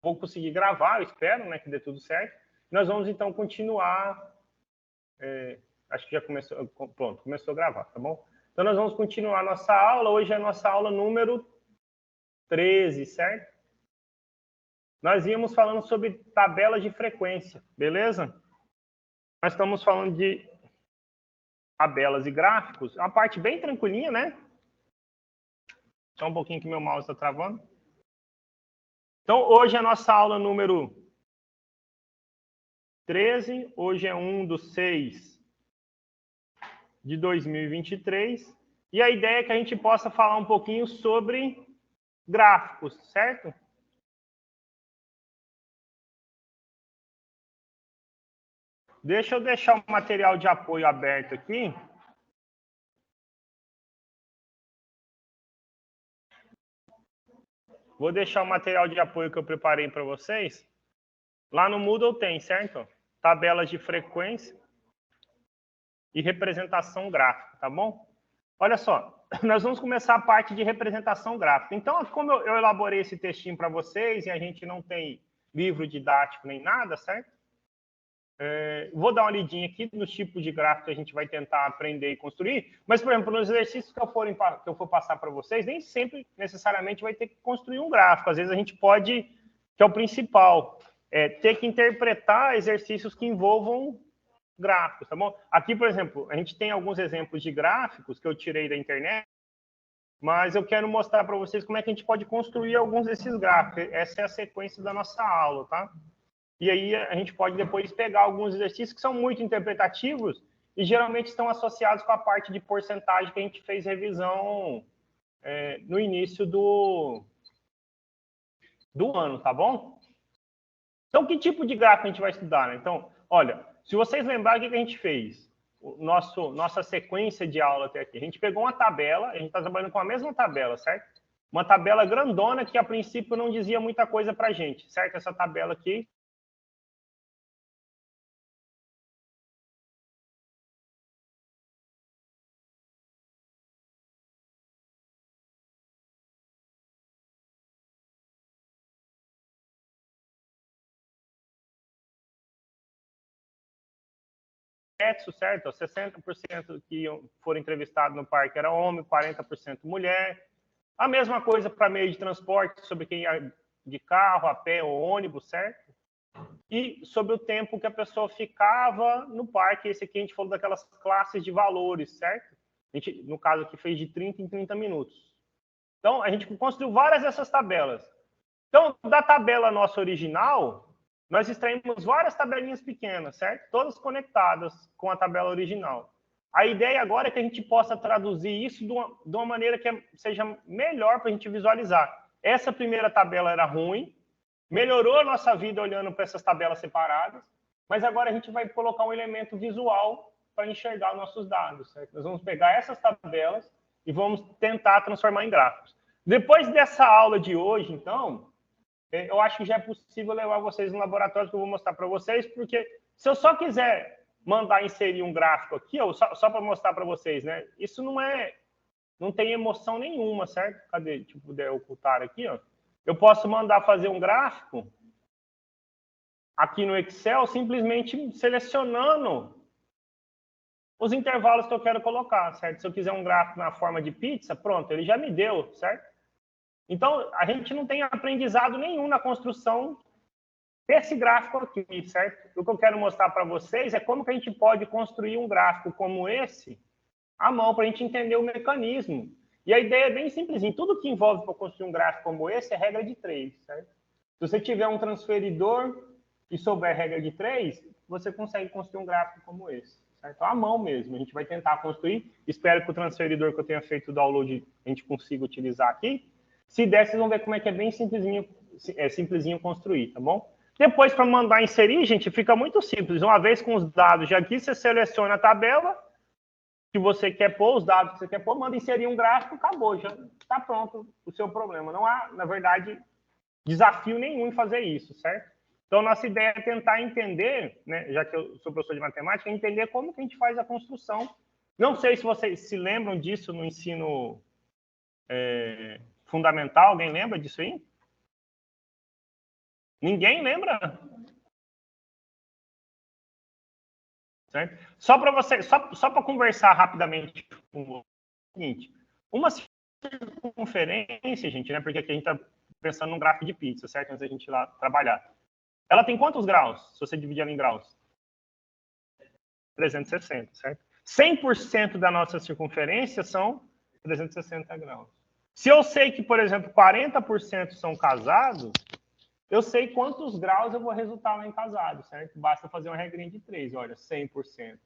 vou conseguir gravar, eu espero, né, que dê tudo certo. Nós vamos, então, continuar... acho que já começou... Pronto, começou a gravar, tá bom? Então, nós vamos continuar a nossa aula. Hoje é a nossa aula número 13, certo? Nós íamos falando sobre tabelas de frequência, beleza? Nós estamos falando de tabelas e gráficos. Uma parte bem tranquilinha, né? Só um pouquinho que meu mouse está travando. Então, hoje é a nossa aula número 13. Hoje é 1/6 de 2023. E a ideia é que a gente possa falar um pouquinho sobre gráficos, certo? Deixa eu deixar o material de apoio aberto aqui. Vou deixar o material de apoio que eu preparei para vocês. Lá no Moodle tem, certo? Tabelas de frequência e representação gráfica, tá bom? Olha só, nós vamos começar a parte de representação gráfica. Então, como eu elaborei esse textinho para vocês e a gente não tem livro didático nem nada, certo? Vou dar uma lidinha aqui nos tipos de gráfico que a gente vai tentar aprender e construir. Mas, por exemplo, nos exercícios que eu for passar para vocês, nem sempre necessariamente vai ter que construir um gráfico. Às vezes a gente pode, que é o principal, ter que interpretar exercícios que envolvam gráficos, tá bom? Aqui, por exemplo, a gente tem alguns exemplos de gráficos que eu tirei da internet, mas eu quero mostrar para vocês como é que a gente pode construir alguns desses gráficos. Essa é a sequência da nossa aula, tá? E aí a gente pode depois pegar alguns exercícios que são muito interpretativos e geralmente estão associados com a parte de porcentagem que a gente fez revisão no início do ano, tá bom? Então, que tipo de gráfico a gente vai estudar, né? Então, olha, se vocês lembrarem o que a gente fez, nossa sequência de aula até aqui, a gente pegou uma tabela, a gente está trabalhando com a mesma tabela, certo? Uma tabela grandona que, a princípio, não dizia muita coisa para a gente, certo? Essa tabela aqui. Certo? 60% que foram entrevistados no parque era homem, 40% mulher. A mesma coisa para meio de transporte, sobre quem ia de carro, a pé ou ônibus, certo? E sobre o tempo que a pessoa ficava no parque. Esse aqui a gente falou daquelas classes de valores, certo? A gente, no caso aqui, fez de 30 em 30 minutos. Então, a gente construiu várias dessas tabelas. Então, da tabela nossa original, nós extraímos várias tabelinhas pequenas, certo? Todas conectadas com a tabela original. A ideia agora é que a gente possa traduzir isso de uma maneira que seja melhor para a gente visualizar. Essa primeira tabela era ruim, melhorou a nossa vida olhando para essas tabelas separadas, mas agora a gente vai colocar um elemento visual para enxergar os nossos dados, certo? Nós vamos pegar essas tabelas e vamos tentar transformar em gráficos. Depois dessa aula de hoje, então, eu acho que já é possível levar vocês no laboratório que eu vou mostrar para vocês, porque se eu só quiser mandar inserir um gráfico aqui, ó, só para mostrar para vocês, né? Isso não tem emoção nenhuma, certo? Cadê? Deixa eu puder ocultar aqui, ó. Eu posso mandar fazer um gráfico aqui no Excel, simplesmente selecionando os intervalos que eu quero colocar, certo? Se eu quiser um gráfico na forma de pizza, pronto, ele já me deu, certo? Então, a gente não tem aprendizado nenhum na construção desse gráfico aqui, certo? O que eu quero mostrar para vocês é como que a gente pode construir um gráfico como esse à mão, para a gente entender o mecanismo. E a ideia é bem simplesinha. Tudo que envolve para construir um gráfico como esse é regra de 3, certo? Se você tiver um transferidor e souber regra de 3, você consegue construir um gráfico como esse, certo? À mão mesmo. A gente vai tentar construir. Espero que o transferidor que eu tenha feito o download a gente consiga utilizar aqui. Se der, vocês vão ver como é que é bem simplesinho construir, tá bom? Depois, para mandar inserir, gente, fica muito simples. Uma vez com os dados já aqui, você seleciona a tabela que você quer pôr, os dados que você quer pôr, manda inserir um gráfico, acabou, já está pronto o seu problema. Não há, na verdade, desafio nenhum em fazer isso, certo? Então, nossa ideia é tentar entender, né, já que eu sou professor de matemática, entender como que a gente faz a construção. Não sei se vocês se lembram disso no ensino fundamental, alguém lembra disso aí? Ninguém lembra? Certo? Só para você, só para conversar rapidamente com o seguinte, uma circunferência, gente, né? Porque aqui a gente está pensando num gráfico de pizza, certo? Antes da gente ir lá trabalhar. Ela tem quantos graus, se você dividir ela em graus? 360, certo? 100% da nossa circunferência são 360 graus. Se eu sei que, por exemplo, 40% são casados, eu sei quantos graus eu vou resultar lá em casado, certo? Basta fazer uma regrinha de 3. Olha, 100%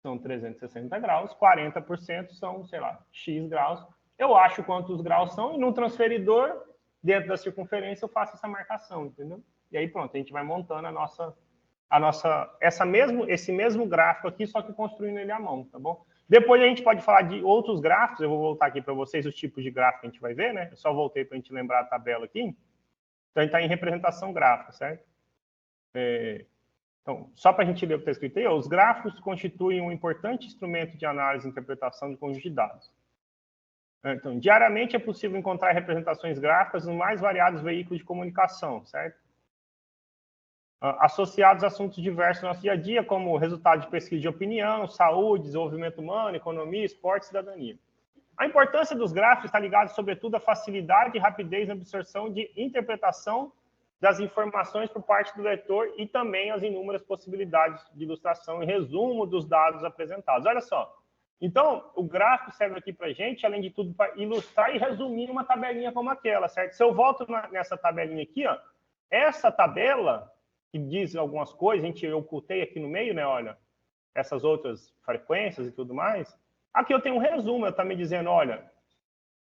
são 360 graus, 40% são, sei lá, X graus. Eu acho quantos graus são e no transferidor, dentro da circunferência, eu faço essa marcação, entendeu? E aí, pronto, a gente vai montando esse mesmo gráfico aqui, só que construindo ele à mão, tá bom? Depois a gente pode falar de outros gráficos, eu vou voltar aqui para vocês os tipos de gráfico que a gente vai ver, né? Eu só voltei para a gente lembrar a tabela aqui. Então, a gente está em representação gráfica, certo? Então, só para a gente ler o que está escrito aí, os gráficos constituem um importante instrumento de análise e interpretação de conjunto de dados. Então, diariamente é possível encontrar representações gráficas nos mais variados veículos de comunicação, certo? Associados a assuntos diversos do nosso dia a dia, como resultado de pesquisa de opinião, saúde, desenvolvimento humano, economia, esporte e cidadania. A importância dos gráficos está ligada, sobretudo, à facilidade e rapidez na absorção de interpretação das informações por parte do leitor e também as inúmeras possibilidades de ilustração e resumo dos dados apresentados. Olha só. Então, o gráfico serve aqui para a gente, além de tudo, para ilustrar e resumir uma tabelinha como aquela, certo? Se eu volto nessa tabelinha aqui, ó, essa tabela, que diz algumas coisas, eu ocultei aqui no meio, né? Olha, essas outras frequências e tudo mais. Aqui eu tenho um resumo, eu está me dizendo, olha,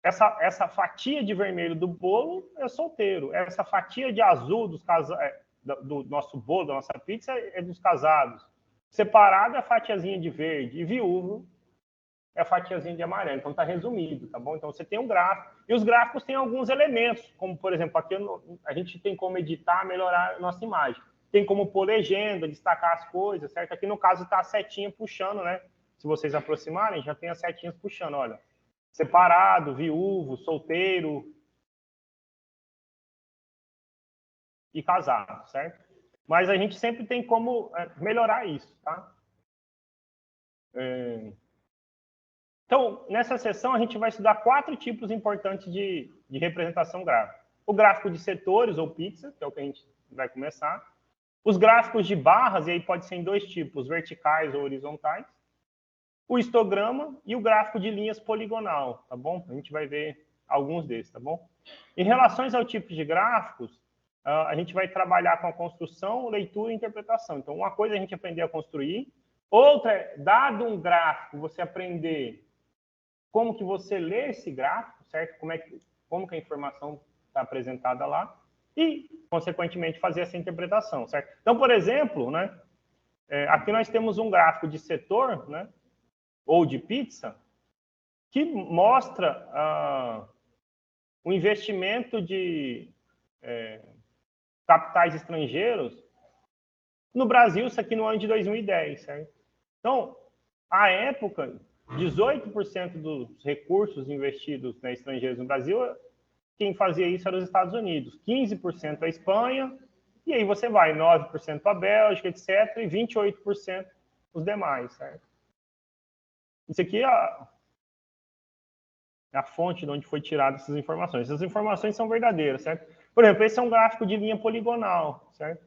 essa fatia de vermelho do bolo é solteiro, essa fatia de azul do nosso bolo, da nossa pizza, é dos casados. Separado é a fatiazinha de verde, e viúvo é a fatiazinha de amarelo. Então está resumido, tá bom? Então você tem um gráfico, e os gráficos têm alguns elementos, como, por exemplo, aqui a gente tem como editar, melhorar a nossa imagem. Tem como pôr legenda, destacar as coisas, certo? Aqui no caso está a setinha puxando, né? Se vocês aproximarem, já tem as setinhas puxando, olha. Separado, viúvo, solteiro e casado, certo? Mas a gente sempre tem como melhorar isso, tá? Então, nessa sessão, a gente vai estudar 4 tipos importantes de representação gráfica. O gráfico de setores, ou pizza, que é o que a gente vai começar. Os gráficos de barras, e aí pode ser em 2 tipos, verticais ou horizontais. O histograma e o gráfico de linhas poligonal, tá bom? A gente vai ver alguns desses, tá bom? Em relação ao tipo de gráficos, a gente vai trabalhar com a construção, leitura e interpretação. Então, uma coisa é a gente aprender a construir, outra é, dado um gráfico, você aprender como que você lê esse gráfico, certo? Como que a informação está apresentada lá e, consequentemente, fazer essa interpretação, certo? Então, por exemplo, né, aqui nós temos um gráfico de setor, né, ou de pizza, que mostra o investimento de capitais estrangeiros no Brasil, isso aqui no ano de 2010, certo? Então, à época, 18% dos recursos investidos estrangeiros no Brasil, quem fazia isso era os Estados Unidos, 15% a Espanha, e aí você vai, 9% a Bélgica, etc., e 28% os demais, certo? Isso aqui é a fonte de onde foi tirada essas informações. Essas informações são verdadeiras, certo? Por exemplo, esse é um gráfico de linha poligonal, certo?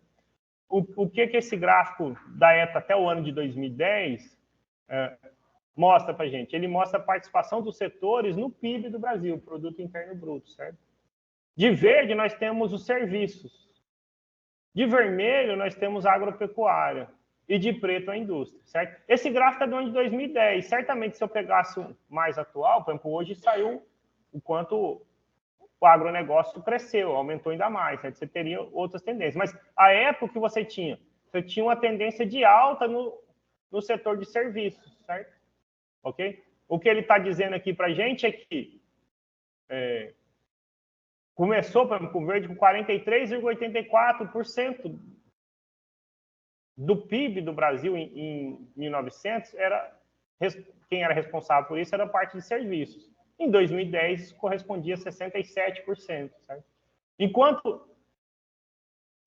O que esse gráfico da época até o ano de 2010 mostra para a gente? Ele mostra a participação dos setores no PIB do Brasil, Produto Interno Bruto, certo? De verde, nós temos os serviços. De vermelho, nós temos a agropecuária. E de preto, a indústria, certo? Esse gráfico é do ano de 2010. Certamente, se eu pegasse o mais atual, por exemplo, hoje saiu o quanto o agronegócio cresceu, aumentou ainda mais, certo? Você teria outras tendências. Mas a época que você tinha uma tendência de alta no setor de serviços, certo? Ok? O que ele está dizendo aqui para a gente é que começou, por exemplo, com o verde com 43,84% do PIB do Brasil em 1900, quem era responsável por isso era a parte de serviços. Em 2010, correspondia a 67%. Certo? Enquanto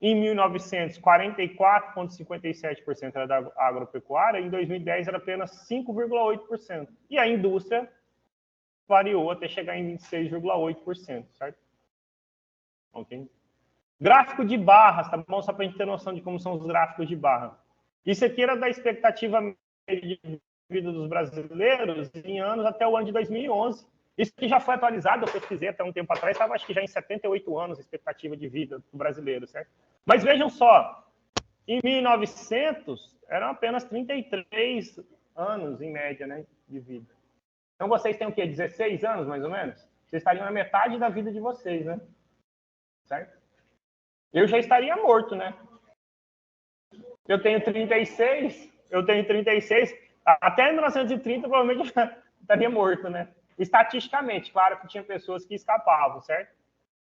Em 1900, 44,57% era da agropecuária, em 2010 era apenas 5,8%. E a indústria variou até chegar em 26,8%, certo? Ok? Gráfico de barras, tá bom? Só para a gente ter noção de como são os gráficos de barra. Isso aqui era da expectativa média de vida dos brasileiros em anos até o ano de 2011. Isso que já foi atualizado, eu pesquisei até um tempo atrás, estava acho que já em 78 anos a expectativa de vida do brasileiro, certo? Mas vejam só, em 1900 eram apenas 33 anos em média, né, de vida. Então vocês têm o quê? 16 anos, mais ou menos? Vocês estariam na metade da vida de vocês, né? Certo? Eu já estaria morto, né? Eu tenho 36, até 1930 provavelmente eu já estaria morto, né? Estatisticamente, claro que tinha pessoas que escapavam, certo?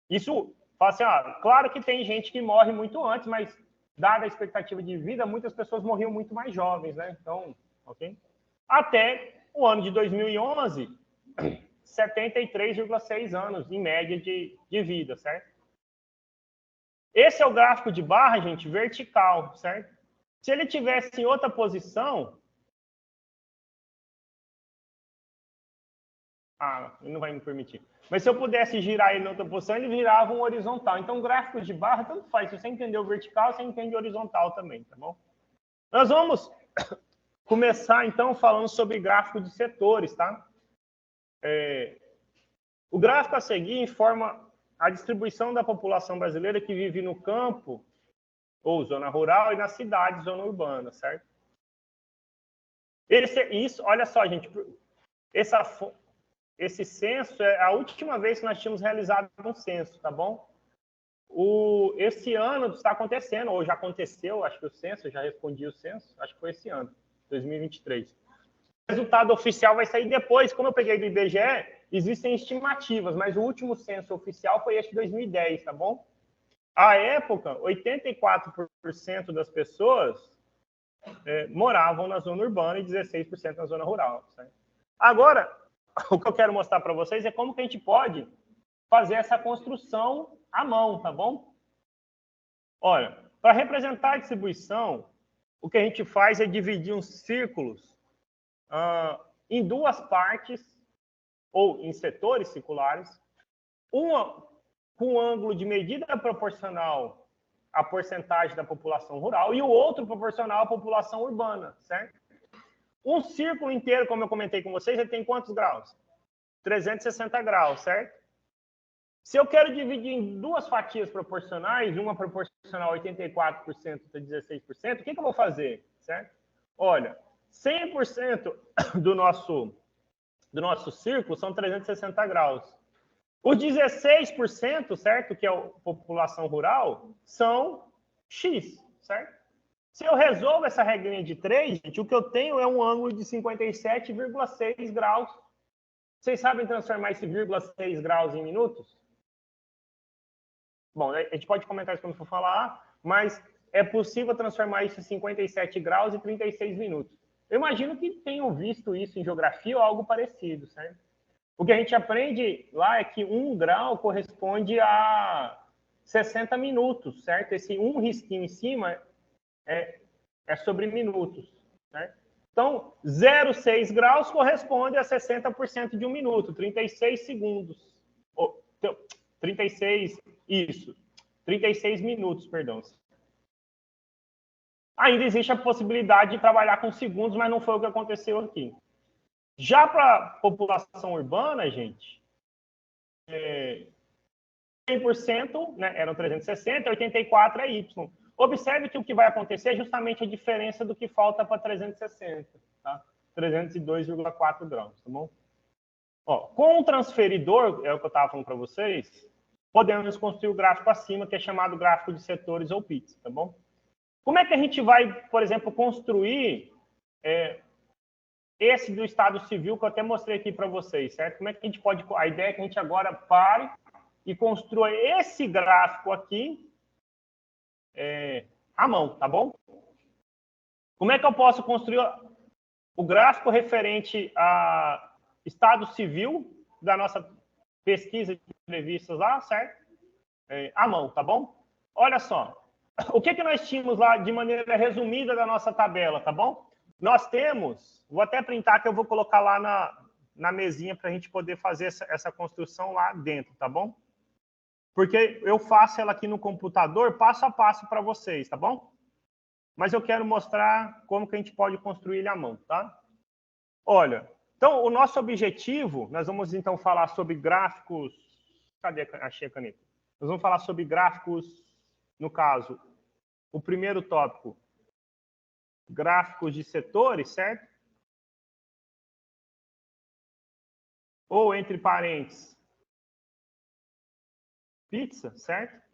Isso, fala assim, claro que tem gente que morre muito antes, mas dada a expectativa de vida, muitas pessoas morriam muito mais jovens, né? Então, ok? Até o ano de 2011, 73,6 anos, em média, de vida, certo? Esse é o gráfico de barra, gente, vertical, certo? Se ele tivesse em outra posição... ele não vai me permitir. Mas se eu pudesse girar ele em outra posição, ele virava um horizontal. Então, gráfico de barra, tanto faz. Se você entender o vertical, você entende o horizontal também, tá bom? Nós vamos começar, então, falando sobre gráfico de setores, tá? O gráfico a seguir informa a distribuição da população brasileira que vive no campo, ou zona rural, e na cidade, zona urbana, certo? Isso, olha só, gente, esse censo é a última vez que nós tínhamos realizado um censo, tá bom? Esse ano está acontecendo, ou já aconteceu, acho que o censo, eu já respondi o censo, acho que foi esse ano, 2023. O resultado oficial vai sair depois. Como eu peguei do IBGE, existem estimativas, mas o último censo oficial foi esse de 2010, tá bom? À época, 84% das pessoas moravam na zona urbana e 16% na zona rural. Certo? Agora, o que eu quero mostrar para vocês é como que a gente pode fazer essa construção à mão, tá bom? Olha, para representar a distribuição, o que a gente faz é dividir uns círculos em duas partes, ou em setores circulares, uma com um ângulo de medida proporcional à porcentagem da população rural e o outro proporcional à população urbana, certo? Um círculo inteiro, como eu comentei com vocês, ele tem quantos graus? 360 graus, certo? Se eu quero dividir em duas fatias proporcionais, uma proporcional a 84% e outra 16%, o que eu vou fazer, certo? Olha, 100% do nosso círculo são 360 graus. Os 16%, certo, que é a população rural, são X, certo? Se eu resolvo essa regrinha de 3, gente, o que eu tenho é um ângulo de 57,6 graus. Vocês sabem transformar esse 0,6 graus em minutos? Bom, a gente pode comentar isso quando for falar, mas é possível transformar isso em 57 graus e 36 minutos. Eu imagino que tenham visto isso em geografia ou algo parecido, certo? O que a gente aprende lá é que 1 grau corresponde a 60 minutos, certo? Esse um risquinho em cima é sobre minutos, certo? Então, 0,6 graus corresponde a 60% de um minuto, 36 segundos. 36 minutos, perdão. Ainda existe a possibilidade de trabalhar com segundos, mas não foi o que aconteceu aqui. Já para a população urbana, gente, 100%, né, eram 360, 84 é Y. Observe que o que vai acontecer é justamente a diferença do que falta para 360, tá? 302,4 graus, tá bom? Ó, com o transferidor, é o que eu estava falando para vocês, podemos construir o gráfico acima, que é chamado gráfico de setores ou PITS, tá bom? Como é que a gente vai, por exemplo, construir esse do Estado Civil que eu até mostrei aqui para vocês, certo? Como é que a gente pode... A ideia é que a gente agora pare e construa esse gráfico aqui à mão, tá bom? Como é que eu posso construir o gráfico referente a Estado Civil da nossa pesquisa de entrevistas lá, certo? À mão, tá bom? Olha só, o que nós tínhamos lá de maneira resumida da nossa tabela, tá bom? Nós temos, vou até printar que eu vou colocar lá na mesinha para a gente poder fazer essa construção lá dentro, tá bom? Porque eu faço ela aqui no computador passo a passo para vocês, tá bom? Mas eu quero mostrar como que a gente pode construir ele à mão, tá? Olha, então o nosso objetivo, nós vamos então falar sobre gráficos. Cadê? Achei a caneta. Nós vamos falar sobre gráficos, no caso, o primeiro tópico, gráficos de setores, certo? Ou, entre parênteses, pizza, certo?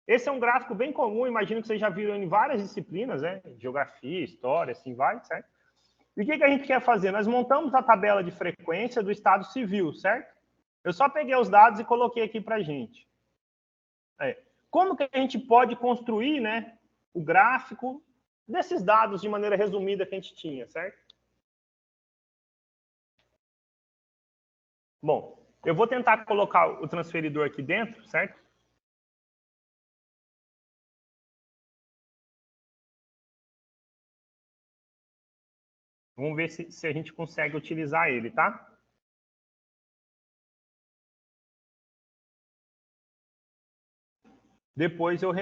Esse é um gráfico bem comum, imagino que vocês já viram em várias disciplinas, né? Geografia, história, assim vai, certo? E o que a gente quer fazer? Nós montamos a tabela de frequência do Estado Civil, certo? Eu só peguei os dados e coloquei aqui para a gente. Como que a gente pode construir, né, o gráfico desses dados de maneira resumida que a gente tinha, certo? Bom, eu vou tentar colocar o transferidor aqui dentro, certo? Vamos ver se a gente consegue utilizar ele, tá? Depois eu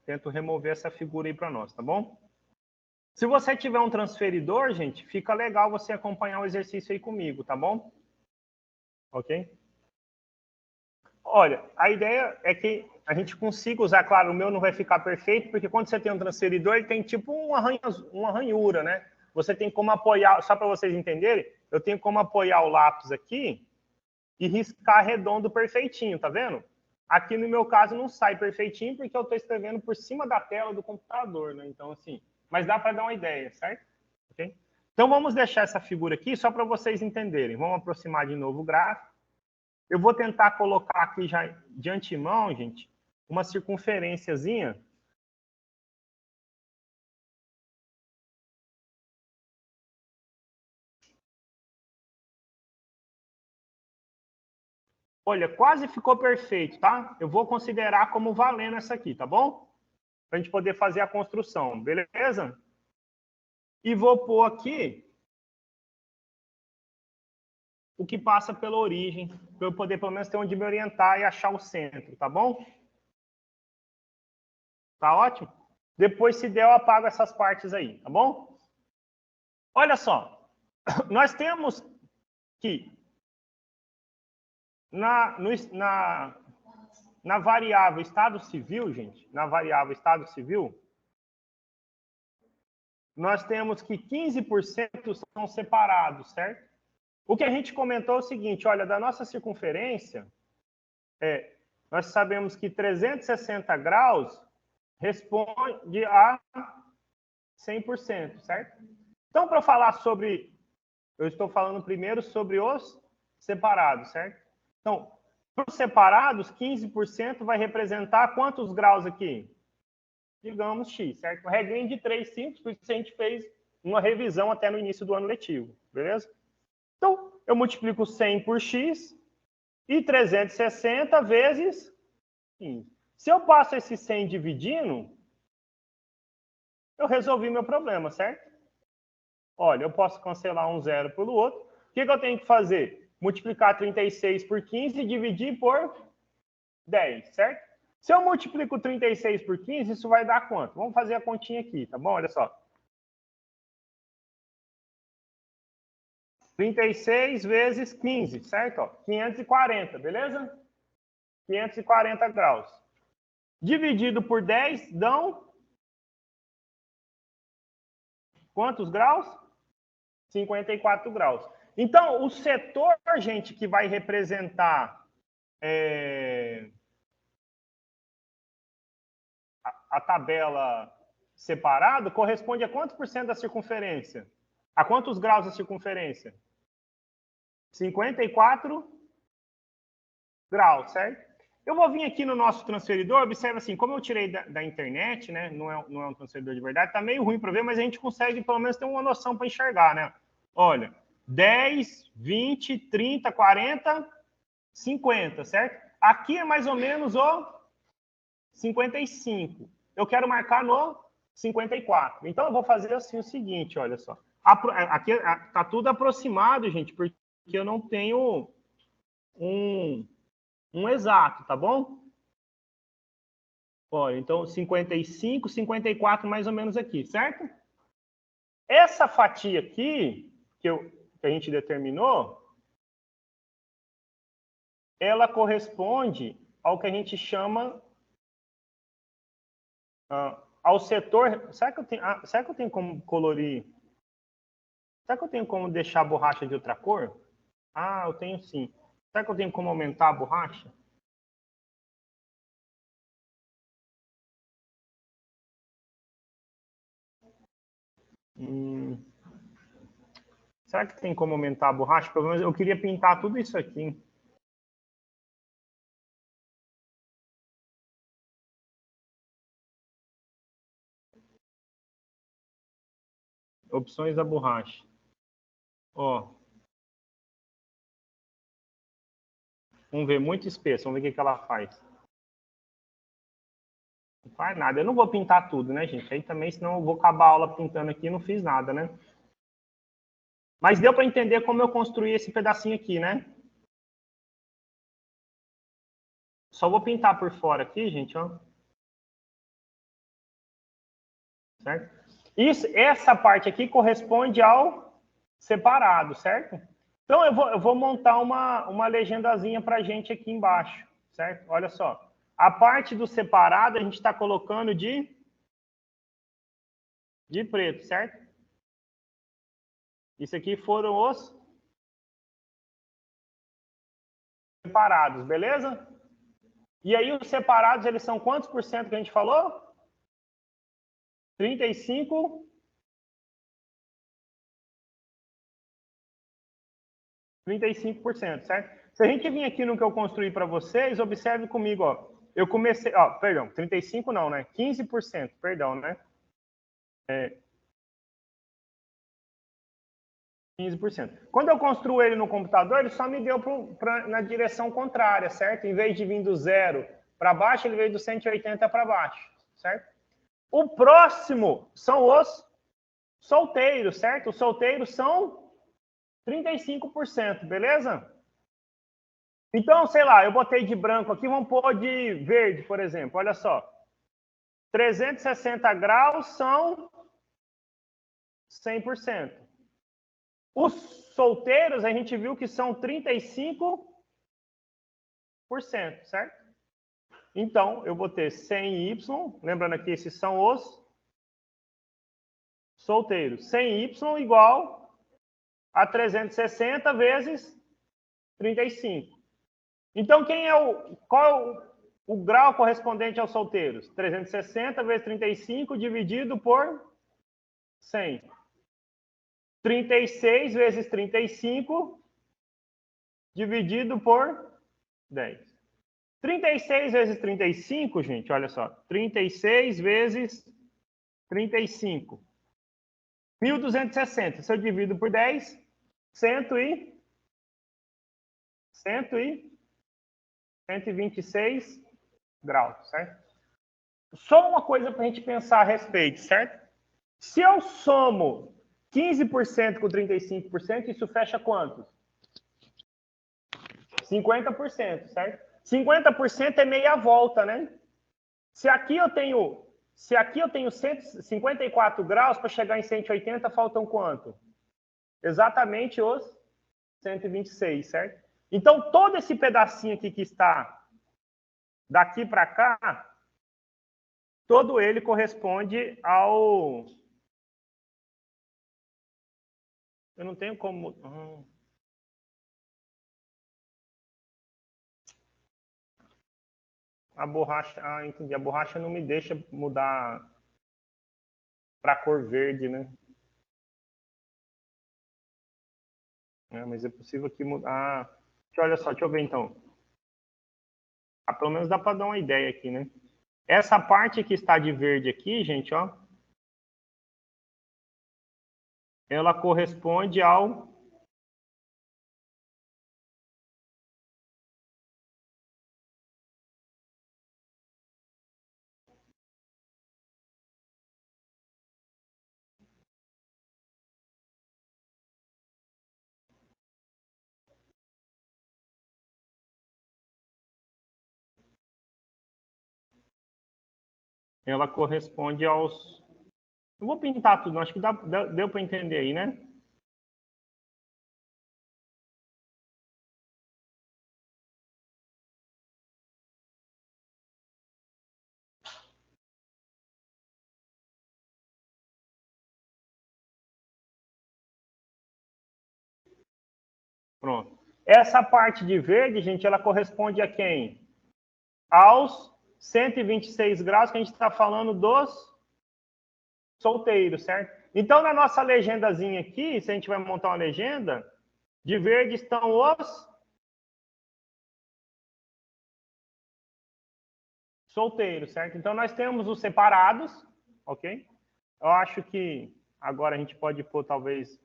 tento remover essa figura aí para nós, tá bom? Se você tiver um transferidor, gente, fica legal você acompanhar o exercício aí comigo, tá bom? Ok? Olha, a ideia é que a gente consiga usar, claro, o meu não vai ficar perfeito, porque quando você tem um transferidor, ele tem tipo uma ranhura, né? Você tem como apoiar, só para vocês entenderem, eu tenho como apoiar o lápis aqui e riscar redondo perfeitinho, tá vendo? Aqui no meu caso não sai perfeitinho, porque eu estou escrevendo por cima da tela do computador, né? Então, assim, mas dá para dar uma ideia, certo? Okay? Então, vamos deixar essa figura aqui só para vocês entenderem. Vamos aproximar de novo o gráfico. Eu vou tentar colocar aqui já de antemão, gente, uma circunferênciazinha. Olha, quase ficou perfeito, tá? Eu vou considerar como valendo essa aqui, tá bom? Para a gente poder fazer a construção, beleza? E vou pôr aqui o que passa pela origem, para eu poder pelo menos ter onde me orientar e achar o centro, tá bom? Tá ótimo? Depois, se der, eu apago essas partes aí, tá bom? Olha só, nós temos que na variável estado civil, gente, na variável estado civil, nós temos que 15% são separados, certo? O que a gente comentou é o seguinte, olha, da nossa circunferência, nós sabemos que 360 graus responde a 100%, certo? Então, para falar sobre, eu estou falando primeiro sobre os separados, certo? Então, para os separados, 15% vai representar quantos graus aqui? Digamos X, certo? Uma regrinha de 3 simples, por isso a gente fez uma revisão até no início do ano letivo, beleza? Então, eu multiplico 100 por X e 360 vezes 15. Se eu passo esse 100 dividindo, eu resolvi meu problema, certo? Olha, eu posso cancelar um zero pelo outro. O que eu tenho que fazer? Multiplicar 36 por 15 e dividir por 10, certo? Se eu multiplico 36 por 15, isso vai dar quanto? Vamos fazer a continha aqui, tá bom? Olha só. 36 vezes 15, certo? Ó, 540, beleza? 540 graus. Dividido por 10, dão quantos graus? 54 graus. Então, o setor, gente, que vai representar a tabela separado, corresponde a quantos por cento da circunferência? A quantos graus da circunferência? 54 graus, certo? Eu vou vir aqui no nosso transferidor, observa assim, como eu tirei da internet, né? Não é um transferidor de verdade, tá meio ruim para ver, mas a gente consegue pelo menos ter uma noção para enxergar, né? Olha, 10, 20, 30, 40, 50, certo? Aqui é mais ou menos o 55. Eu quero marcar no 54. Então, eu vou fazer assim o seguinte, olha só. Aqui está tudo aproximado, gente, porque eu não tenho um exato, tá bom? Olha, então, 55, 54 mais ou menos aqui, certo? Essa fatia aqui, que a gente determinou, ela corresponde ao que a gente chama ao setor. Será que eu tenho como colorir? Será que eu tenho como deixar a borracha de outra cor? Ah, eu tenho sim. Será que eu tenho como aumentar a borracha? Será que tem como aumentar a borracha? Pelo menos eu queria pintar tudo isso aqui. Opções da borracha. Ó. Vamos ver, muito espesso. Vamos ver o que ela faz. Não faz nada. Eu não vou pintar tudo, né, gente? Aí também, senão eu vou acabar a aula pintando aqui e não fiz nada, né? Mas deu para entender como eu construí esse pedacinho aqui, né? Só vou pintar por fora aqui, gente, ó. Certo? Essa parte aqui corresponde ao separado, certo? Então, eu vou montar uma legendazinha para a gente aqui embaixo, certo? Olha só. A parte do separado a gente está colocando de preto, certo? Isso aqui foram os separados, beleza? E aí os separados, eles são quantos por cento que a gente falou? 35%. 35%, certo? Se a gente vir aqui no que eu construí para vocês, observe comigo, ó. Eu comecei, ó, perdão, 35 não, né? 15%, perdão, né? 15%. Quando eu construo ele no computador, ele só me deu na direção contrária, certo? Em vez de vir do 0 para baixo, ele veio do 180 para baixo, certo? O próximo são os solteiros, certo? Os solteiros são 35%, beleza? Então, sei lá, eu botei de branco aqui, vamos pôr de verde, por exemplo. Olha só. 360 graus são 100%. Os solteiros, a gente viu que são 35%, certo? Então, eu vou ter 100Y, lembrando aqui, esses são os solteiros. 100Y igual a 360 vezes 35. Então, qual é o grau correspondente aos solteiros? 360 vezes 35 dividido por 100. 36 vezes 35 dividido por 10. 36 vezes 35, gente, olha só. 36 vezes 35. 1.260. Se eu divido por 10, 126 graus, certo? Só uma coisa para a gente pensar a respeito, certo? Se eu somo 15% com 35%, isso fecha quantos? 50%, certo? 50% é meia volta, né? Se aqui eu tenho 154 graus, para chegar em 180, faltam quanto? Exatamente os 126, certo? Então, todo esse pedacinho aqui que está daqui para cá, todo ele corresponde ao... Eu não tenho como... A borracha... Ah, entendi. A borracha não me deixa mudar para a cor verde, né? Mas é possível que mudar... olha só, deixa eu ver então. Pelo menos dá para dar uma ideia aqui, né? Essa parte que está de verde aqui, gente, ó, ela corresponde ao ela corresponde aos... Eu vou pintar tudo, acho que deu para entender aí, né? Pronto. Essa parte de verde, gente, ela corresponde a quem? Aos 126 graus que a gente está falando dos solteiros, certo? Então, na nossa legendazinha aqui, se a gente vai montar uma legenda, de verde estão os solteiros, certo? Então, nós temos os separados, ok? Eu acho que agora a gente pode pôr, talvez...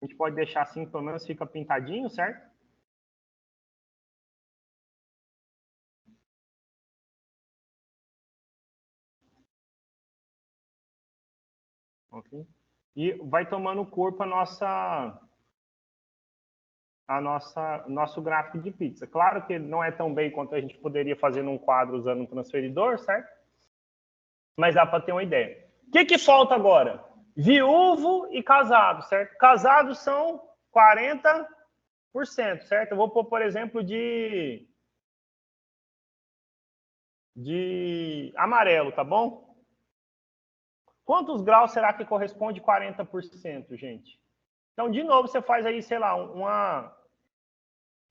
A gente pode deixar assim, pelo menos fica pintadinho, certo? Ok? E vai tomando corpo nosso gráfico de pizza. Claro que ele não é tão bem quanto a gente poderia fazer num quadro usando um transferidor, certo? Mas dá para ter uma ideia. O que falta agora? Viúvo e casado, certo? Casados são 40%, certo? Eu vou pôr, por exemplo, de amarelo, tá bom? Quantos graus será que corresponde 40%, gente? Então, de novo, você faz aí, sei lá,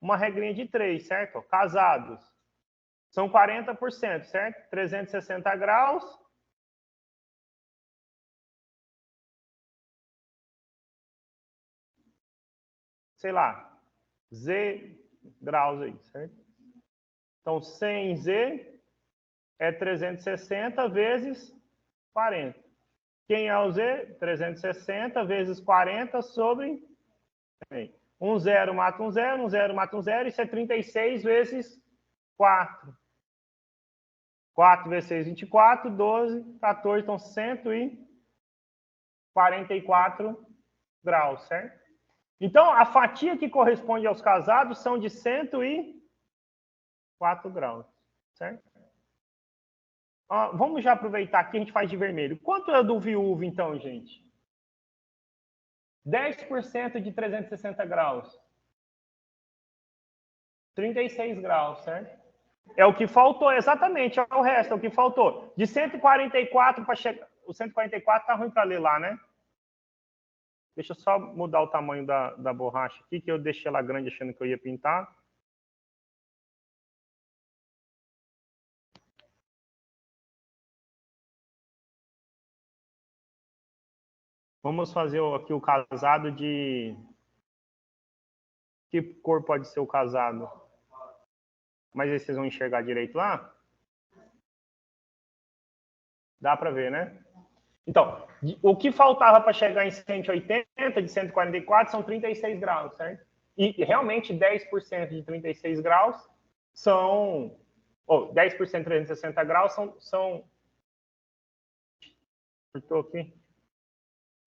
uma regrinha de 3, certo? Casados são 40%, certo? 360 graus. Sei lá, Z graus aí, certo? Então, 100Z é 360 vezes 40. Quem é o Z? 360 vezes 40 sobre... Um zero mata um zero, um zero mata um zero, isso é 36 vezes 4. 4 vezes 6, 24, 12, 14, então 144 graus, certo? Então, a fatia que corresponde aos casados são de 104 graus, certo? Vamos já aproveitar aqui, a gente faz de vermelho. Quanto é do viúvo, então, gente? 10% de 360 graus. 36 graus, certo? É o que faltou, exatamente, é o resto, é o que faltou. De 144 para chegar... O 144 tá ruim para ler lá, né? Deixa eu só mudar o tamanho da borracha aqui, que eu deixei ela grande achando que eu ia pintar. Vamos fazer aqui o casado de... Que cor pode ser o casado? Mas aí vocês vão enxergar direito lá? Dá para ver, né? Então, o que faltava para chegar em 180 de 144 são 36 graus, certo? E realmente 10% de 36 graus são... Ou 10% de 360 graus são... Estou aqui.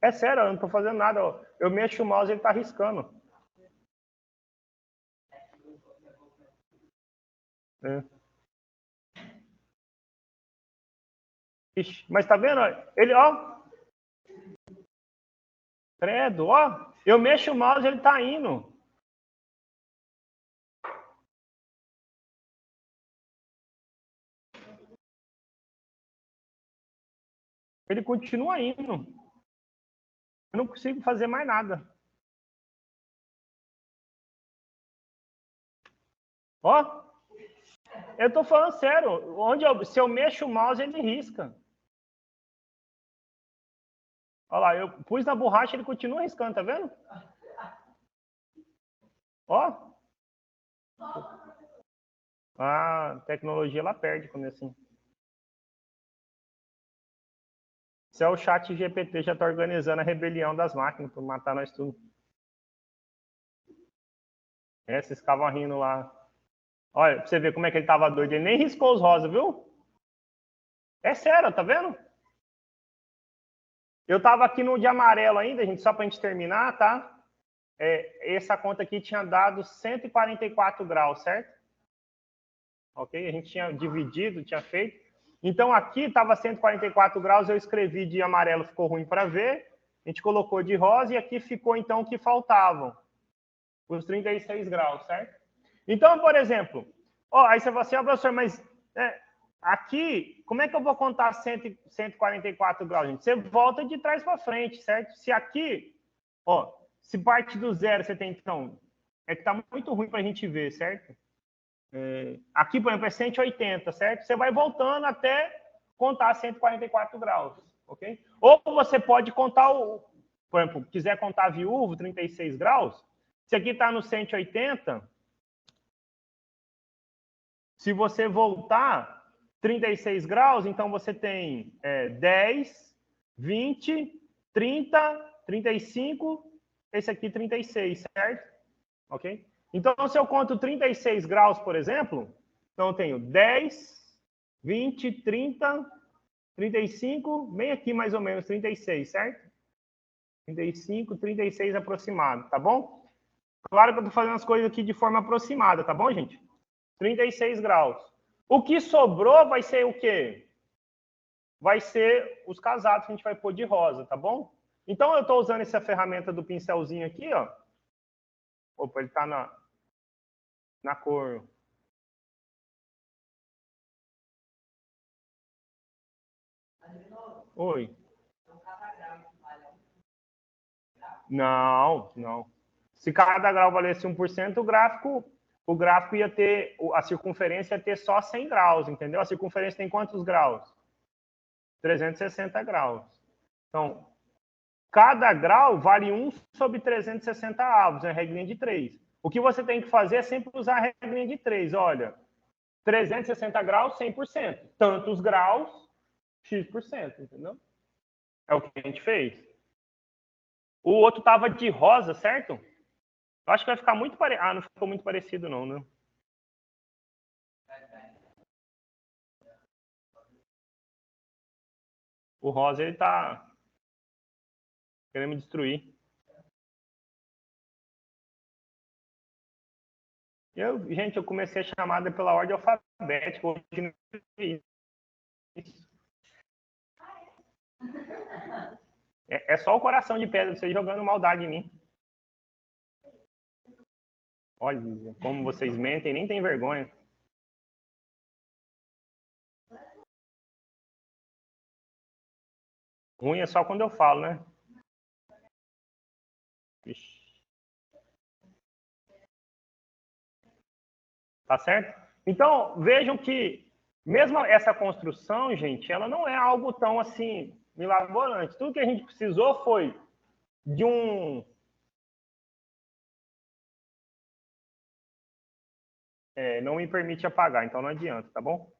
É sério, eu não estou fazendo nada. Eu mexo o mouse e ele está riscando. É. Ixi, mas tá vendo? Ele, ó. Credo, ó. Eu mexo o mouse e ele tá indo. Ele continua indo. Eu não consigo fazer mais nada. Ó. Eu tô falando sério. Se eu mexo o mouse, ele risca. Olha lá, eu pus na borracha, ele continua riscando, tá vendo? Ó. A tecnologia, ela perde quando é assim. Se é o chat GPT, já tá organizando a rebelião das máquinas para matar nós tudo. Esses ficavam rindo lá. Olha, pra você ver como é que ele tava doido. Ele nem riscou os rosas, viu? É sério, tá vendo? Eu tava aqui no de amarelo ainda, gente, só pra gente terminar, tá? Essa conta aqui tinha dado 144 graus, certo? ok? A gente tinha dividido, tinha feito. Então, aqui estava 144 graus, eu escrevi de amarelo, ficou ruim para ver. A gente colocou de rosa e aqui ficou, então, o que faltavam. Os 36 graus, certo? Então, por exemplo, ó, aí você fala assim, professor, mas aqui, como é que eu vou contar 144 graus, gente? Você volta de trás para frente, certo? Se aqui, ó, se parte do zero, você tem, então, é que está muito ruim para a gente ver, certo? Aqui, por exemplo, é 180, certo? Você vai voltando até contar 144 graus, ok? Ou você pode contar, por exemplo, quiser contar viúvo, 36 graus, se aqui está no 180, se você voltar 36 graus, então você tem 10, 20, 30, 35, esse aqui 36, certo? Ok? Então, se eu conto 36 graus, por exemplo, então eu tenho 10, 20, 30, 35, bem aqui mais ou menos 36, certo? 35, 36 aproximado, tá bom? Claro que eu estou fazendo as coisas aqui de forma aproximada, tá bom, gente? 36 graus. O que sobrou vai ser o quê? Vai ser os casados que a gente vai pôr de rosa, tá bom? Então, eu estou usando essa ferramenta do pincelzinho aqui, ó. Opa, ele está na cor. Oi. Não, não. Se cada grau valesse 1%, o gráfico ia ter, a circunferência ia ter só 100 graus, entendeu? A circunferência tem quantos graus? 360 graus. Então, cada grau vale 1 sobre 360 avos, é a regrinha de 3. O que você tem que fazer é sempre usar a regrinha de 3. Olha, 360 graus, 100%. Tantos graus, X%, entendeu? É o que a gente fez. O outro estava de rosa, certo? Eu acho que vai ficar muito parecido. Ah, não ficou muito parecido, não, né? O rosa, ele tá querendo me destruir. Gente, eu comecei a chamada pela ordem alfabética. Hoje não isso. É só o coração de pedra, vocês jogando maldade em mim. Olha, como vocês mentem, nem tem vergonha. Ruim é só quando eu falo, né? Ixi. Tá certo? Então, vejam que, mesmo essa construção, gente, ela não é algo tão, assim, milagrosante. Tudo que a gente precisou foi de um... não me permite apagar, então não adianta, tá bom?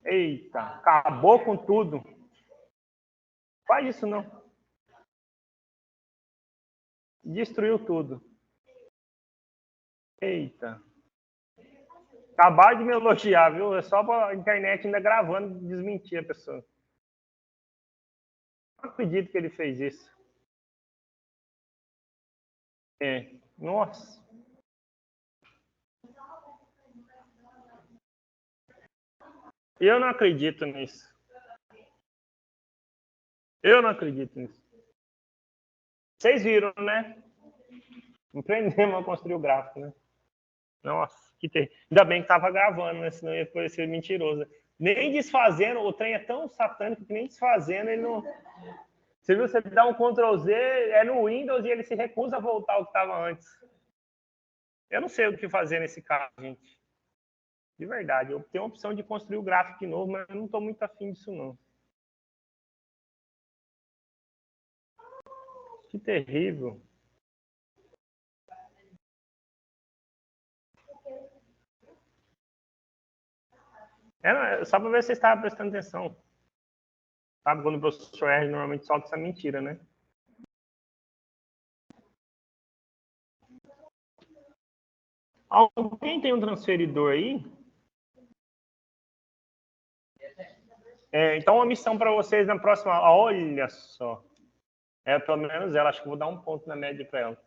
Eita, acabou com tudo. Faz isso não. Destruiu tudo. Eita. Acabaram de me elogiar, viu? É só para a internet ainda gravando desmentir a pessoa. Não acredito que ele fez isso. Nossa. Eu não acredito nisso. Eu não acredito nisso. Vocês viram, né? Empreendemos a construir o gráfico, né? Nossa, que ter... Ainda bem que estava gravando, né? Senão ia parecer mentiroso. Nem desfazendo, o trem é tão satânico que nem desfazendo ele não... Você viu, você dá um Ctrl Z, é no Windows e ele se recusa a voltar ao que estava antes. Eu não sei o que fazer nesse caso, gente. De verdade, eu tenho a opção de construir o gráfico de novo, mas eu não estou muito afim disso, não. Que terrível. Só para ver se você estava prestando atenção. Sabe quando o professor R normalmente solta essa mentira, né? Alguém tem um transferidor aí? Então, uma missão para vocês na próxima. Olha só. Pelo menos ela. Acho que vou dar um ponto na média para ela.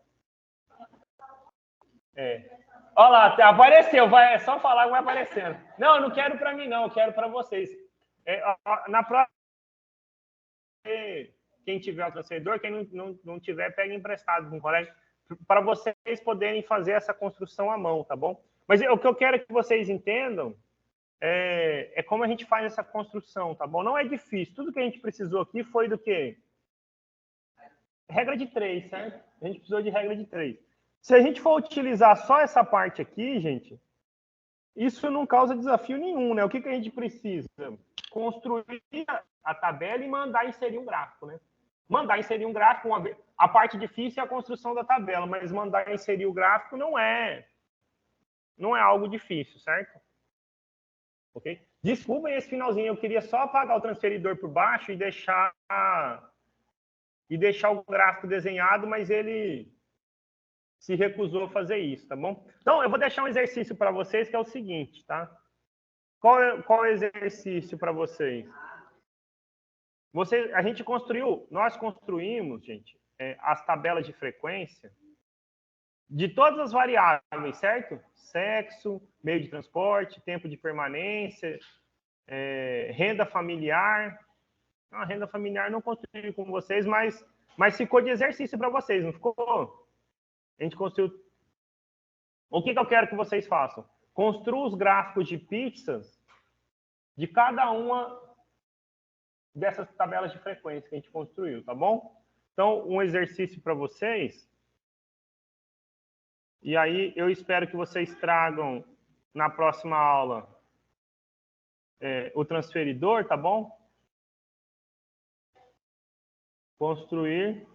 Olha lá, apareceu, é só falar que vai aparecendo. Não, eu não quero para mim, não, eu quero para vocês. Na próxima, quem tiver o transferidor, quem não tiver, pega emprestado com um colega, para vocês poderem fazer essa construção à mão, tá bom? Mas o que eu quero que vocês entendam é como a gente faz essa construção, tá bom? Não é difícil. Tudo que a gente precisou aqui foi do quê? Regra de 3, certo? A gente precisou de regra de 3. Se a gente for utilizar só essa parte aqui, gente, isso não causa desafio nenhum, né? O que a gente precisa? Construir a tabela e mandar inserir um gráfico, né? Mandar inserir um gráfico, a parte difícil é a construção da tabela, mas mandar inserir o gráfico não é algo difícil, certo? Ok? Desculpem esse finalzinho, eu queria só apagar o transferidor por baixo e deixar o gráfico desenhado, mas ele se recusou a fazer isso, tá bom? Então, eu vou deixar um exercício para vocês, que é o seguinte, tá? Qual é o exercício para vocês? Nós construímos, gente, as tabelas de frequência de todas as variáveis, certo? Sexo, meio de transporte, tempo de permanência, renda familiar. A renda familiar não construí com vocês, mas ficou de exercício para vocês, não ficou? A gente construiu. O que eu quero que vocês façam? Construa os gráficos de pizzas de cada uma dessas tabelas de frequência que a gente construiu, tá bom? Então, um exercício para vocês. E aí, eu espero que vocês tragam na próxima aula o transferidor, tá bom? Construir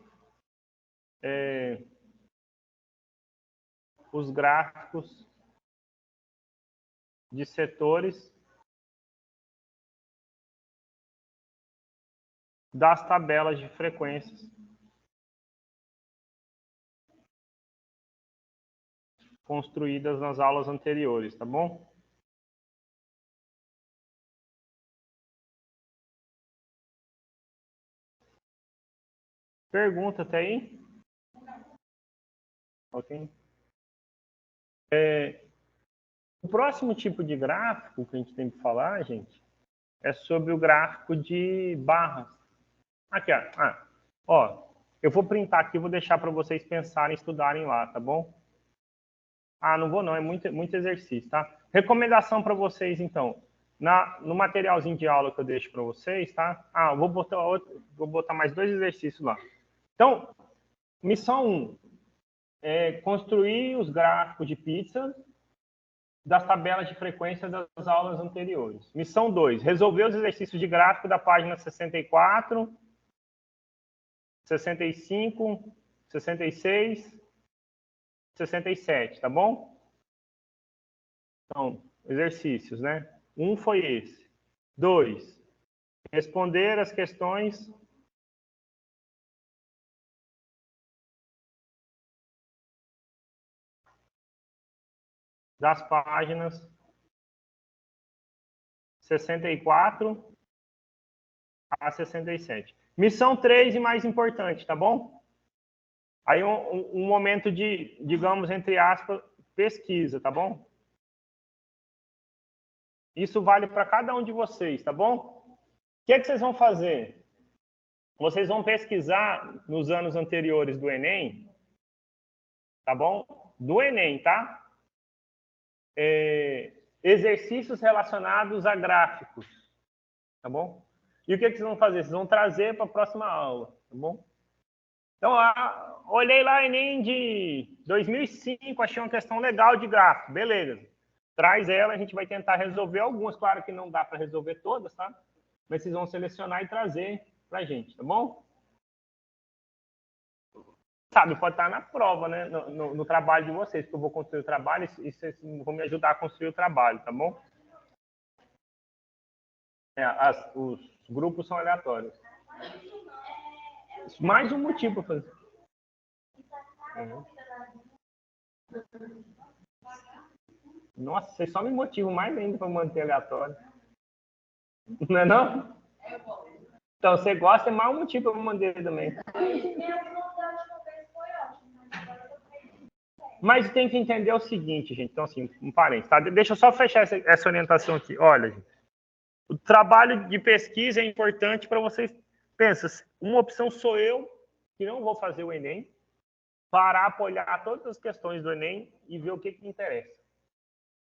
os gráficos de setores das tabelas de frequências construídas nas aulas anteriores, tá bom? Pergunta até aí? Ok. O próximo tipo de gráfico que a gente tem que falar, gente, é sobre o gráfico de barras. Aqui, ó. Eu vou printar aqui e vou deixar para vocês pensarem, estudarem lá, tá bom? Não vou não, é muito exercício, tá? Recomendação para vocês, então. No materialzinho de aula que eu deixo para vocês, tá? Eu vou botar mais 2 exercícios lá. Então, missão 1 é construir os gráficos de pizza das tabelas de frequência das aulas anteriores. Missão 2, resolver os exercícios de gráfico da página 64, 65, 66, 67, tá bom? Então, exercícios, né? 1 foi esse. 2, responder as questões das páginas 64 a 67. Missão 3 e mais importante, tá bom? Aí um momento de, digamos, entre aspas, pesquisa, tá bom? Isso vale para cada um de vocês, tá bom? O que vocês vão fazer? Vocês vão pesquisar nos anos anteriores do Enem, tá bom? Do Enem, tá? Exercícios relacionados a gráficos, tá bom? E o que vocês vão fazer? Vocês vão trazer para a próxima aula, tá bom? Então, olhei lá Enem de 2005, achei uma questão legal de gráfico, beleza. Traz ela, a gente vai tentar resolver algumas, claro que não dá para resolver todas, tá? Mas vocês vão selecionar e trazer para a gente, tá bom? Sabe, pode estar na prova, né? No trabalho de vocês, porque eu vou construir o trabalho e vocês vão me ajudar a construir o trabalho, tá bom? Os grupos são aleatórios. Mais um motivo para fazer. Nossa, vocês só me motivam mais ainda para manter aleatório. Não é não? Então, você gosta, é mais um motivo para manter também. Mas tem que entender o seguinte, gente. Então, assim, um parênteses, tá? Deixa eu só fechar essa orientação aqui. Olha, gente, o trabalho de pesquisa é importante para vocês. Pensa, uma opção sou eu, que não vou fazer o Enem, para apoiar todas as questões do Enem e ver o que interessa.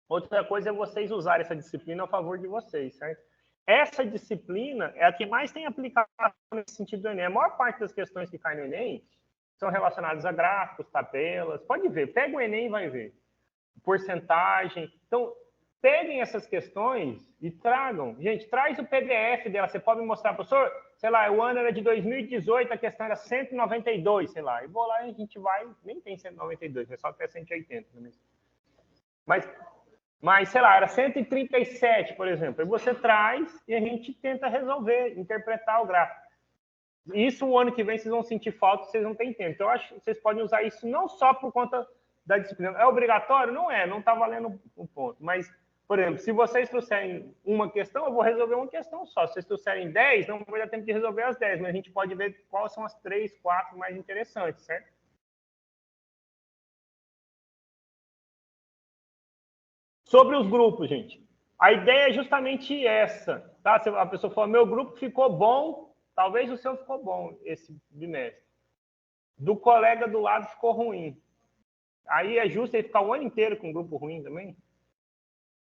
Outra coisa é vocês usarem essa disciplina a favor de vocês, certo? Essa disciplina é a que mais tem aplicação nesse sentido do Enem. A maior parte das questões que caem no Enem são relacionadas a gráficos, tabelas. Pode ver, pega o Enem e vai ver. Porcentagem. Então, peguem essas questões e tragam. Gente, traz o PDF dela. Você pode me mostrar, professor, sei lá, o ano era de 2018, a questão era 192, sei lá. E vou lá e a gente vai, nem tem 192, é só até 180. Mas, sei lá, era 137, por exemplo. Aí você traz e a gente tenta resolver, interpretar o gráfico. Isso, o ano que vem, vocês vão sentir falta, vocês não têm tempo. Então, eu acho que vocês podem usar isso não só por conta da disciplina. É obrigatório? Não é, não está valendo um ponto. Mas, por exemplo, se vocês trouxerem uma questão, eu vou resolver uma questão só. Se vocês trouxerem 10, não vai dar tempo de resolver as 10, mas a gente pode ver quais são as 3, 4 mais interessantes, certo? Sobre os grupos, gente. A ideia é justamente essa. Tá? Se a pessoa fala, meu grupo ficou bom, talvez o seu ficou bom esse bimestre. Do colega do lado ficou ruim. Aí é justo ele ficar o ano inteiro com um grupo ruim também?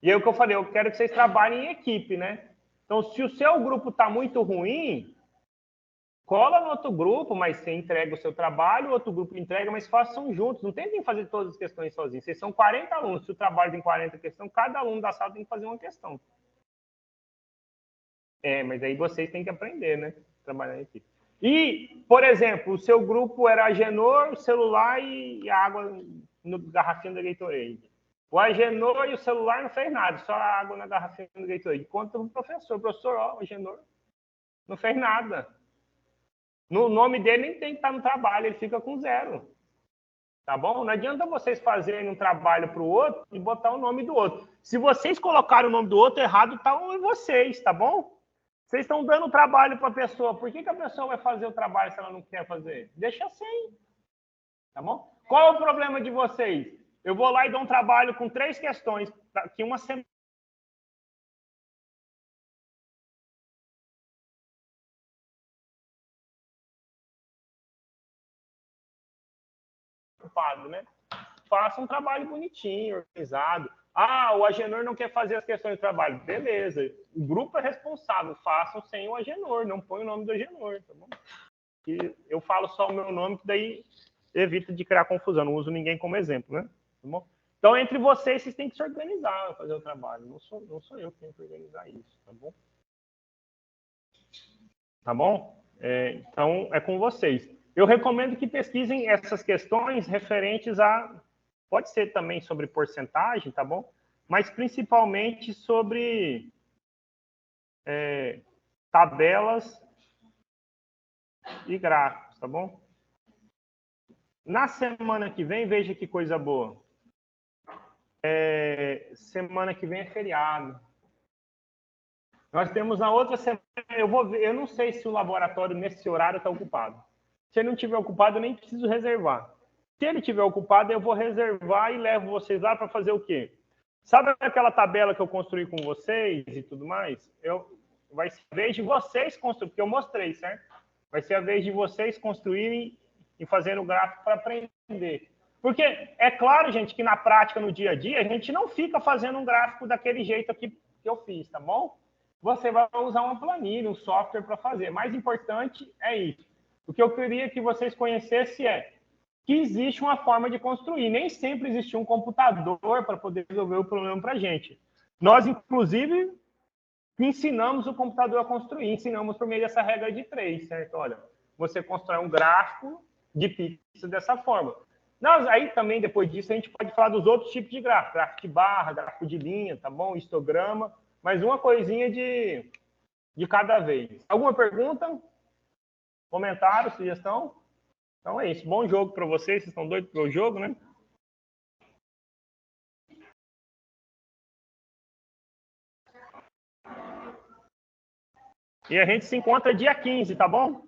E é o que eu falei, eu quero que vocês trabalhem em equipe, né? Então, se o seu grupo está muito ruim, cola no outro grupo, mas você entrega o seu trabalho, o outro grupo entrega, mas façam juntos. Não tentem fazer todas as questões sozinhos. Vocês são 40 alunos. Se o trabalho tem 40 questões, cada aluno da sala tem que fazer uma questão. Mas aí vocês têm que aprender, né? Trabalhar em equipe. E, por exemplo, o seu grupo era Agenor, celular e água no garrafinho da Gatorade. O Agenor e o celular não fez nada, só a água na garrafinha do Gatorade. Conta o professor, ó, o Agenor não fez nada. No nome dele nem tem que estar no trabalho, ele fica com 0. Tá bom? Não adianta vocês fazerem um trabalho para o outro e botar o nome do outro. Se vocês colocarem o nome do outro errado, tá em vocês, tá bom? Vocês estão dando trabalho para a pessoa. Por que a pessoa vai fazer o trabalho se ela não quer fazer? Deixa assim. Tá bom? Qual é o problema de vocês? Eu vou lá e dou um trabalho com 3 questões, que uma semana. Né? Faça um trabalho bonitinho, organizado. O Agenor não quer fazer as questões de trabalho. Beleza. O grupo é responsável. Façam sem o Agenor. Não põe o nome do Agenor. Tá bom? E eu falo só o meu nome, que daí evita de criar confusão. Não uso ninguém como exemplo, né? Tá bom? Então, entre vocês têm que se organizar para fazer o trabalho. Não sou eu que tenho que organizar isso. Tá bom? Tá bom? Então, é com vocês. Eu recomendo que pesquisem essas questões referentes a... Pode ser também sobre porcentagem, tá bom? Mas principalmente sobre tabelas e gráficos, tá bom? Na semana que vem, veja que coisa boa. Semana que vem é feriado. Nós temos na outra semana, eu não sei se o laboratório nesse horário está ocupado. Se ele não estiver ocupado, eu nem preciso reservar. Se ele estiver ocupado, eu vou reservar e levo vocês lá para fazer o quê? Sabe aquela tabela que eu construí com vocês e tudo mais? Vai ser a vez de vocês construir, porque eu mostrei, certo? Vai ser a vez de vocês construírem e fazerem o gráfico para aprender. Porque é claro, gente, que na prática, no dia a dia, a gente não fica fazendo um gráfico daquele jeito aqui que eu fiz, tá bom? Você vai usar uma planilha, um software para fazer. Mais importante é isso. O que eu queria que vocês conhecessem é que existe uma forma de construir. Nem sempre existe um computador para poder resolver o problema para a gente. Nós, inclusive, ensinamos o computador a construir. Ensinamos por meio dessa regra de 3, certo? Olha, você constrói um gráfico de pixels dessa forma. Aí também, depois disso, a gente pode falar dos outros tipos de gráfico. Gráfico de barra, gráfico de linha, tá bom? Histograma. Mas uma coisinha de cada vez. Alguma pergunta? Comentário, sugestão? Então é isso. Bom jogo para vocês. Vocês estão doidos pelo jogo, né? E a gente se encontra dia 15, tá bom?